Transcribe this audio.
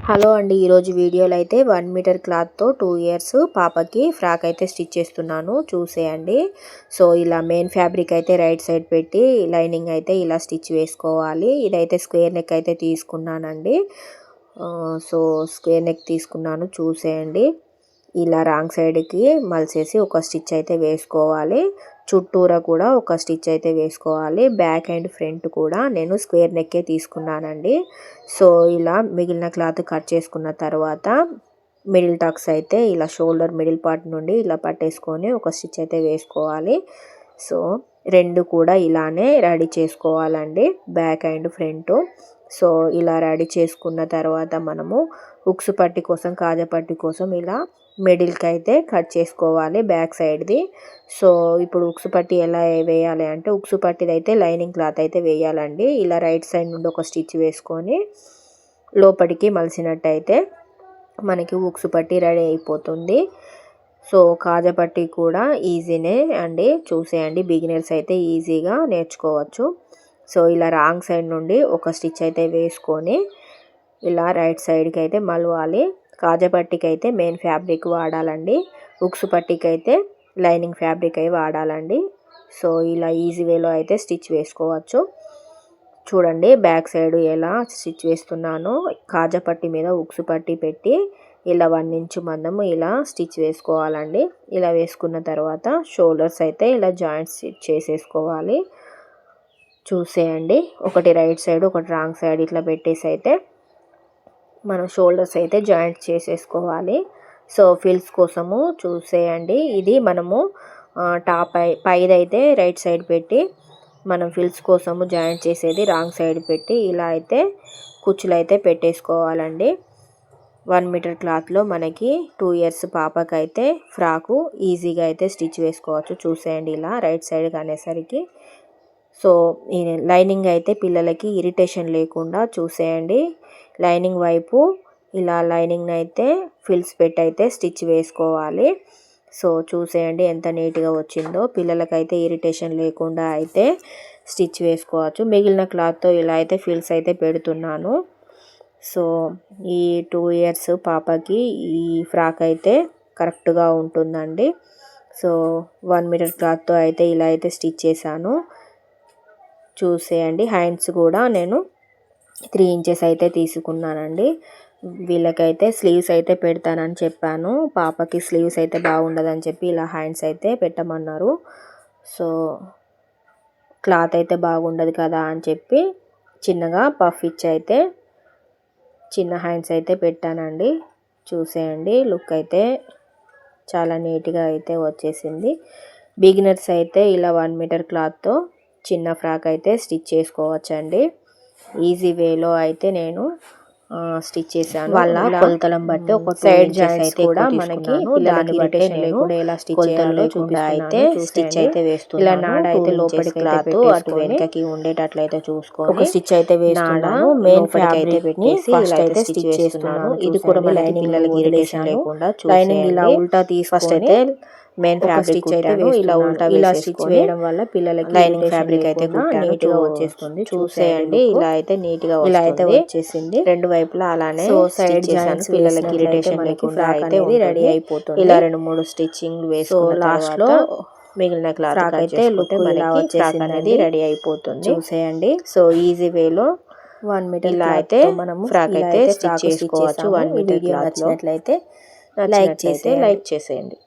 Hello అండి, ఈరోజు వీడియోలో అయితే 1 మీటర్ క్లాత్తో 2 ఇయర్స్ పాపకి ఫ్రాక్ అయితే స్టిచ్ చేస్తున్నాను, చూసేయండి. సో ఇలా మెయిన్ ఫ్యాబ్రిక్ అయితే రైట్ సైడ్ పెట్టి లైనింగ్ అయితే ఇలా స్టిచ్ వేసుకోవాలి. ఇదైతే స్క్వేర్ నెక్ అయితే తీసుకున్నానండి. సో స్క్వేర్ నెక్ తీసుకున్నాను, చూసేయండి. ఇలా రాంగ్ సైడ్కి మలిసేసి ఒక స్టిచ్ అయితే వేసుకోవాలి. చుట్టూరా కూడా ఒక స్టిచ్ అయితే వేసుకోవాలి. బ్యాక్ అండ్ ఫ్రంట్ కూడా నేను స్క్వేర్ నెక్కే తీసుకున్నానండి. సో ఇలా మిగిలిన క్లాత్ కట్ చేసుకున్న తర్వాత మిడిల్ టక్స్ అయితే ఇలా షోల్డర్ మిడిల్ పార్ట్ నుండి ఇలా పట్టేసుకొని ఒక స్టిచ్ అయితే వేసుకోవాలి. సో రెండు కూడా ఇలానే రెడీ చేసుకోవాలండి, బ్యాక్ అండ్ ఫ్రంట్. సో ఇలా రెడీ చేసుకున్న తర్వాత మనము ఉక్సు పట్టి కోసం, కాజా పట్టి కోసం ఇలా మిడిల్కి అయితే కట్ చేసుకోవాలి బ్యాక్ సైడ్ది. సో ఇప్పుడు ఉక్సు పట్టి ఎలా వేయాలి అంటే, ఉక్సు పట్టిది అయితే లైనింగ్ క్లాత్ అయితే వేయాలండి. ఇలా రైట్ సైడ్ నుండి ఒక స్టిచ్ వేసుకొని లోపలికి మలిసినట్టయితే మనకి ఉక్సు పట్టి రెడీ అయిపోతుంది. సో కాజా పట్టి కూడా ఈజీనే అండి, చూసేయండి. బిగినర్స్ అయితే ఈజీగా నేర్చుకోవచ్చు. సో ఇలా రాంగ్ సైడ్ నుండి ఒక స్టిచ్ అయితే వేసుకొని ఇలా రైట్ సైడ్కి అయితే మలవాలి. కాజా పట్టికి అయితే మెయిన్ ఫ్యాబ్రిక్ వాడాలండి, ఉక్సు పట్టికి అయితే లైనింగ్ ఫ్యాబ్రిక్ అయి వాడాలండి. సో ఇలా ఈజీ వేలో అయితే స్టిచ్ వేసుకోవచ్చు. చూడండి బ్యాక్ సైడ్ ఎలా స్టిచ్ వేస్తున్నానో. కాజా పట్టి మీద ఉక్సు పట్టి పెట్టి ఇలా 1 ఇంచ్ మందము ఇలా స్టిచ్ వేసుకోవాలండి. ఇలా వేసుకున్న తర్వాత షోల్డర్స్ అయితే ఇలా జాయింట్స్ చేసేసుకోవాలి. చూసేయండి, ఒకటి రైట్ సైడ్ ఒకటి రాంగ్ సైడ్ ఇట్లా పెట్టేసి అయితే మనం షోల్డర్స్ అయితే జాయింట్ చేసేసుకోవాలి. సో ఫిల్స్ కోసము చూసేయండి, ఇది మనము టాప్ పైదైతే రైట్ సైడ్ పెట్టి మనం ఫిల్స్ కోసము జాయింట్ చేసేది రాంగ్ సైడ్ పెట్టి ఇలా అయితే కుచ్చులు అయితే పెట్టేసుకోవాలండి. 1 మీటర్ క్లాత్లో మనకి 2 ఇయర్స్ పాపకైతే ఫ్రాకు ఈజీగా అయితే స్టిచ్ వేసుకోవచ్చు. చూసేయండి ఇలా రైట్ సైడ్కి అనేసరికి. సో ఈ లైనింగ్ అయితే పిల్లలకి ఇరిటేషన్ లేకుండా చూసేయండి. లైనింగ్ వైపు ఇలా లైనింగ్ అయితే ఫిల్స్ పెట్టి అయితే స్టిచ్ వేసుకోవాలి. సో చూసేయండి ఎంత నీట్గా వచ్చిందో. పిల్లలకైతే ఇరిటేషన్ లేకుండా అయితే స్టిచ్ వేసుకోవచ్చు. మిగిలిన క్లాత్తో ఇలా అయితే ఫిల్స్ అయితే పెడుతున్నాను. సో ఈ 2 ఇయర్స్ పాపకి ఈ ఫ్రాక్ అయితే కరెక్ట్గా ఉంటుందండి. సో 1 మీటర్ క్లాత్తో అయితే ఇలా అయితే స్టిచ్ చేశాను, చూసేయండి. హ్యాండ్స్ కూడా నేను 3 ఇంచెస్ అయితే తీసుకున్నానండి. వీళ్ళకైతే స్లీవ్స్ అయితే పెడతానని చెప్పాను, పాపకి స్లీవ్స్ అయితే బాగుండదని చెప్పి ఇలా హ్యాండ్స్ అయితే పెట్టమన్నారు. సో క్లాత్ అయితే బాగుండదు కదా అని చెప్పి చిన్నగా పఫ్ ఇచ్చి అయితే చిన్న హ్యాండ్స్ అయితే పెట్టానండి. చూసేయండి లుక్ అయితే చాలా నీట్గా అయితే వచ్చేసింది. బిగినర్స్ అయితే ఇలా 1 మీటర్ క్లాత్తో చిన్న ఫ్రాక్ అయితే స్టిచ్ చేసుకోవచ్చండి. ఈజీ వేలో అయితే నేను స్టిచ్ చేశాను. వాళ్ళ కొలతలను బట్టి ఒక సైడ్ జాయింట్స్ కూడా మనకి దాన్ని బట్టి నేను ఎలా స్టిచ్ చేయాలో అయితే స్టిచ్ అయితే వేస్తున్నాను. ఇలా నాడ అయితే లోపలి క్లాత్ అటు వెనకకి ఉండేటట్లయితే చూసుకోండి. ఒక స్టిచ్ అయితే వేస్తున్నాను. మెయిన్ ఫ్యాబ్రిక్ అయితే పెట్టేసి ఇలా అయితే స్టిచ్ చేస్తున్నాను. ఇది కూడా లైనింగ్ పిల్లలకి ఇరిటేషన్ లేకుండా లైనింగ్ ఇలా ఉల్టా తీసి ఫస్ట్ అయితే మెయిన్ ఫ్యాబ్రిక్ అయితే ఇలా స్టిచ్ వేయడం వల్ల పిల్లలకి లైనింగ్ ఫ్యాబ్రిక్ అయితే నీట్గా వచ్చేస్తుంది. చూసేయండి ఇలా అయితే నీట్గా ఇలా అయితే వచ్చేసింది రెండు వైపులా. అలానే సైడ్ జాయింట్స్ పిల్లలకి ఇరిటేషన్ లేకుండా అయితే రెడీ అయిపోతుంది. ఇలా 2-3 స్టిచ్చింగ్ వేసి లాస్ట్ లో మిగిలిన క్లాత్ అయితే లుక్ ఇలా వచ్చేసింది అనేది రెడీ అయిపోతుంది. చూసేయండి. సో ఈజీ వేలో 1 మీటర్ ఇలా అయితే మనం ఫ్రాక్ అయితే స్టిచ్ చేసుకోవచ్చు. 1 మీటర్ క్లాత్ నచ్చినట్లయితే లైక్ చేసేయండి.